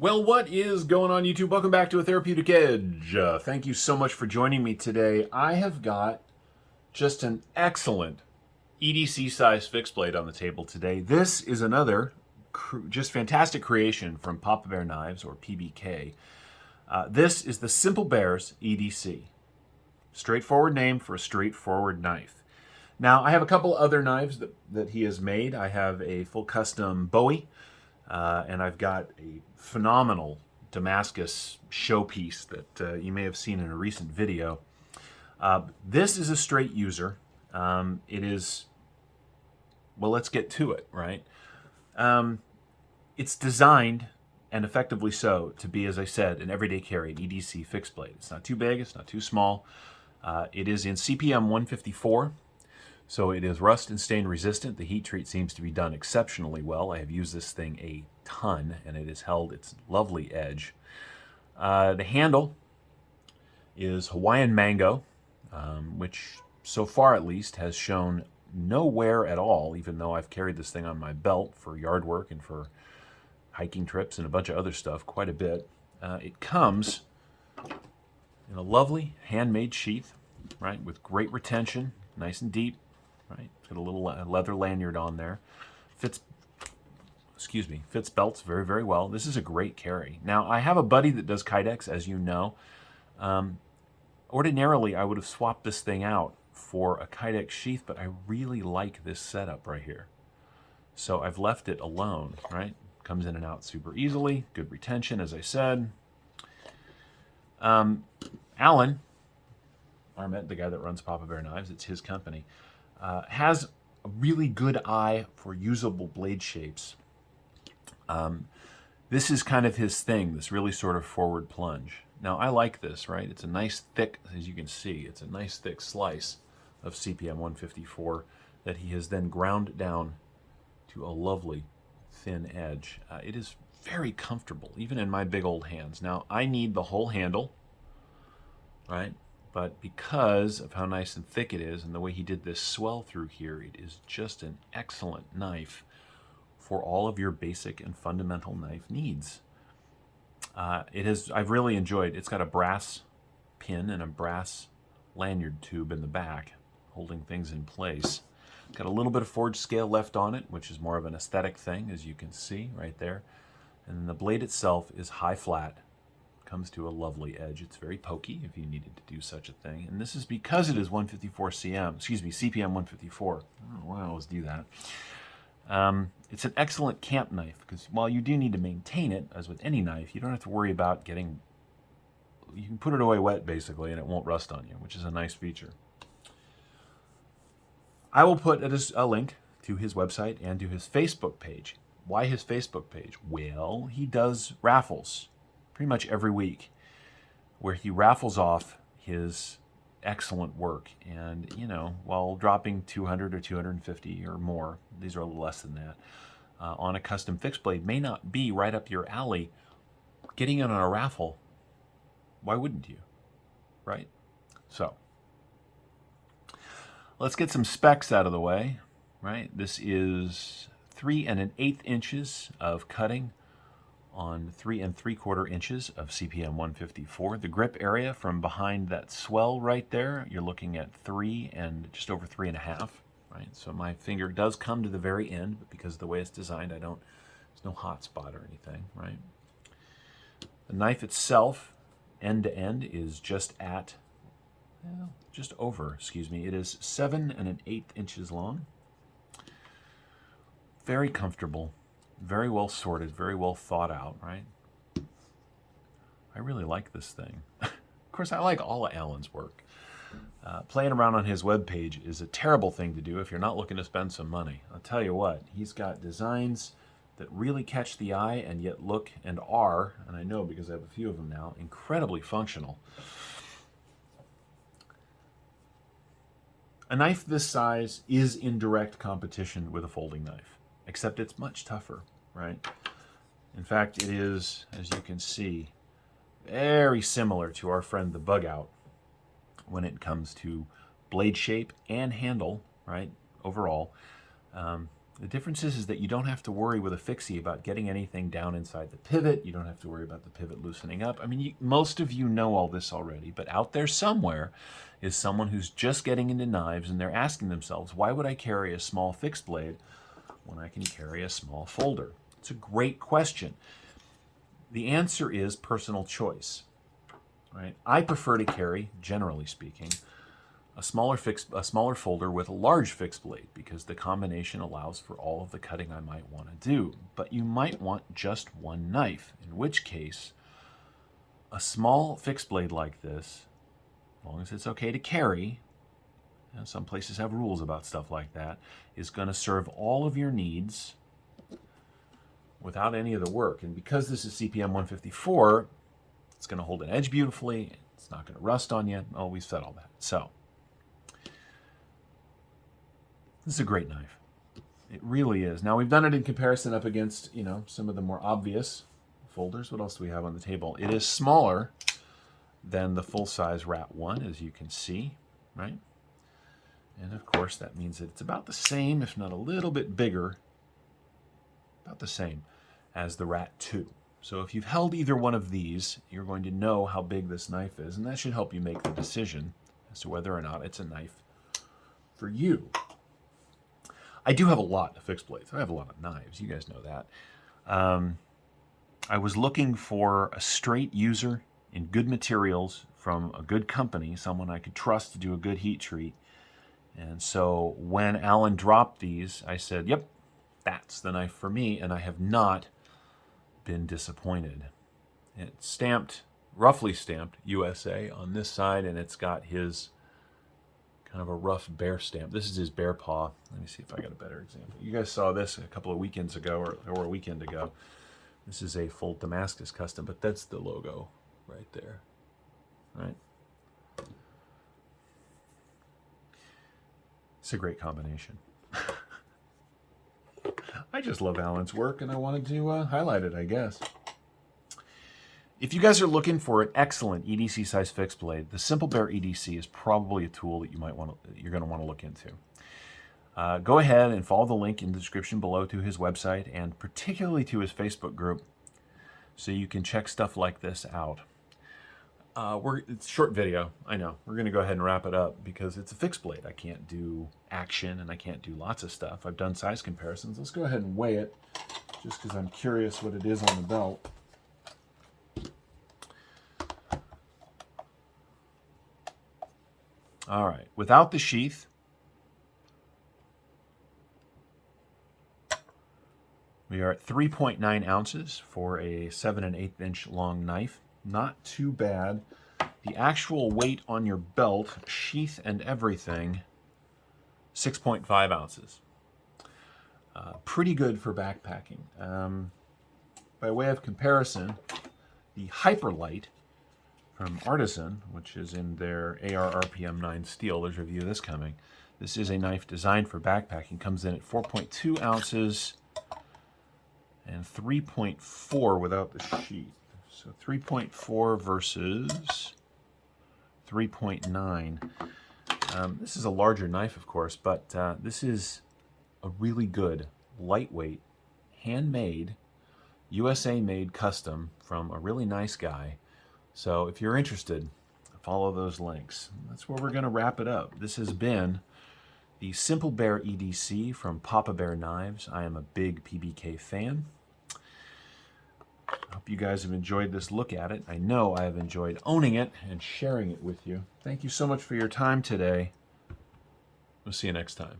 Well, what is going on, YouTube? Welcome back to A Therapeutic Edge. Thank you so much for joining me today. I have got just an excellent EDC size fixed blade on the table today. This is another just fantastic creation from Papa Bear Knives, or PBK. This is the Simple Bears EDC. Straightforward name for a straightforward knife. Now, I have a couple other knives that he has made. I have a full custom Bowie, and I've got a phenomenal Damascus showpiece that you may have seen in a recent video. This is a straight user. It is, well, let's get to it, right? It's designed, and effectively so, to be, as I said, an everyday carry, an EDC fixed blade. It's not too big, it's not too small. It is in CPM 154. So it is rust and stain resistant. The heat treat seems to be done exceptionally well. I have used this thing a ton, and it has held its lovely edge. The handle is Hawaiian Mango, which so far at least has shown no wear at all, even though I've carried this thing on my belt for yard work and for hiking trips and a bunch of other stuff quite a bit. It comes in a lovely handmade sheath, right, with great retention, nice and deep. Right, it's got a little leather lanyard on there. Fits belts very, very well. This is a great carry. Now, I have a buddy that does Kydex, as you know. Ordinarily, I would have swapped this thing out for a Kydex sheath, but I really like this setup right here. So I've left it alone, right? Comes in and out super easily. Good retention, as I said. Alan Armet, the guy that runs Papa Bear Knives, it's his company, has a really good eye for usable blade shapes. This is kind of his thing, this really sort of forward plunge. Now, I like this, right? It's a nice thick, as you can see, it's a nice thick slice of CPM 154 that he has then ground down to a lovely thin edge. It is very comfortable, even in my big old hands. Now, I need the whole handle, right? But because of how nice and thick it is and the way he did this swell through here, it is just an excellent knife for all of your basic and fundamental knife needs. I've really enjoyed, it's got a brass pin and a brass lanyard tube in the back, holding things in place. It's got a little bit of forged scale left on it, which is more of an aesthetic thing, as you can see right there. And then the blade itself is high flat. Comes to a lovely edge. It's very pokey if you needed to do such a thing. And this is because it is 154 CPM 154. I don't know why I always do that. It's an excellent camp knife because while you do need to maintain it, as with any knife, you don't have to worry about you can put it away wet basically and it won't rust on you, which is a nice feature. I will put a link to his website and to his Facebook page. Why his Facebook page? Well, he does raffles pretty much every week, where he raffles off his excellent work. And, you know, while dropping 200 or 250 or more, these are a little less than that, on a custom fixed blade may not be right up your alley, getting in on a raffle, why wouldn't you, right? So, let's get some specs out of the way, right? This is 3 1/8 inches of cutting on 3 3/4 inches of CPM 154. The grip area from behind that swell right there, you're looking at 3 and just over 3.5, right? So my finger does come to the very end, but because of the way it's designed, there's no hot spot or anything, right? The knife itself, end to end, is just over, it is 7 1/8 inches long. Very comfortable. Very well sorted, very well thought out, right? I really like this thing. Of course, I like all of Alan's work. Playing around on his webpage is a terrible thing to do if you're not looking to spend some money. I'll tell you what, he's got designs that really catch the eye and yet look and are, and I know because I have a few of them now, incredibly functional. A knife this size is in direct competition with a folding knife, except it's much tougher, right? In fact, it is, as you can see, very similar to our friend the Bug Out when it comes to blade shape and handle, right? Overall, The difference is that you don't have to worry with a fixie about getting anything down inside the pivot. You don't have to worry about the pivot loosening up. I mean, most of you know all this already, but out there somewhere is someone who's just getting into knives and they're asking themselves, why would I carry a small fixed blade when I can carry a small folder? It's a great question. The answer is personal choice. Right? I prefer to carry, generally speaking, a smaller folder with a large fixed blade because the combination allows for all of the cutting I might want to do. But you might want just one knife, in which case a small fixed blade like this, as long as it's okay to carry, and some places have rules about stuff like that, is going to serve all of your needs without any of the work. And because this is CPM 154, it's going to hold an edge beautifully. It's not going to rust on you. Oh, we've said all that. So this is a great knife. It really is. Now, we've done it in comparison up against, some of the more obvious folders. What else do we have on the table? It is smaller than the full-size Rat 1, as you can see, right? And, of course, that means that it's about the same, if not a little bit bigger, about the same as the Rat 2. So if you've held either one of these, you're going to know how big this knife is, and that should help you make the decision as to whether or not it's a knife for you. I do have a lot of fixed blades. I have a lot of knives. You guys know that. I was looking for a straight user in good materials from a good company, someone I could trust to do a good heat treat. And so when Alan dropped these, I said, yep, that's the knife for me, and I have not been disappointed. It's stamped, roughly stamped USA on this side, and it's got his kind of a rough bear stamp. This is his bear paw. Let me see if I got a better example. You guys saw this a couple of weekends ago, or a weekend ago. This is a full Damascus custom, but that's the logo right there, right? It's a great combination. I just love Alan's work, and I wanted to highlight it, I guess. If you guys are looking for an excellent EDC size fixed blade, the Simple Bear EDC is probably a tool that you're going to want to look into. Go ahead and follow the link in the description below to his website and particularly to his Facebook group so you can check stuff like this out. It's a short video, I know. We're going to go ahead and wrap it up because it's a fixed blade. I can't do action and I can't do lots of stuff. I've done size comparisons. Let's go ahead and weigh it just because I'm curious what it is on the belt. All right, without the sheath, we are at 3.9 ounces for a 7 1/8 inch long knife. Not too bad. The actual weight on your belt, sheath and everything, 6.5 ounces. Pretty good for backpacking. By way of comparison, the Hyperlight from Artisan, which is in their AR RPM 9 steel, there's a review of this coming. This is a knife designed for backpacking. Comes in at 4.2 ounces and 3.4 without the sheath. So 3.4 versus 3.9. This is a larger knife, of course, but this is a really good, lightweight, handmade, USA-made custom from a really nice guy. So if you're interested, follow those links. That's where we're going to wrap it up. This has been the Simple Bear EDC from Papa Bear Knives. I am a big PBK fan. I hope you guys have enjoyed this look at it. I know I have enjoyed owning it and sharing it with you. Thank you so much for your time today. We'll see you next time.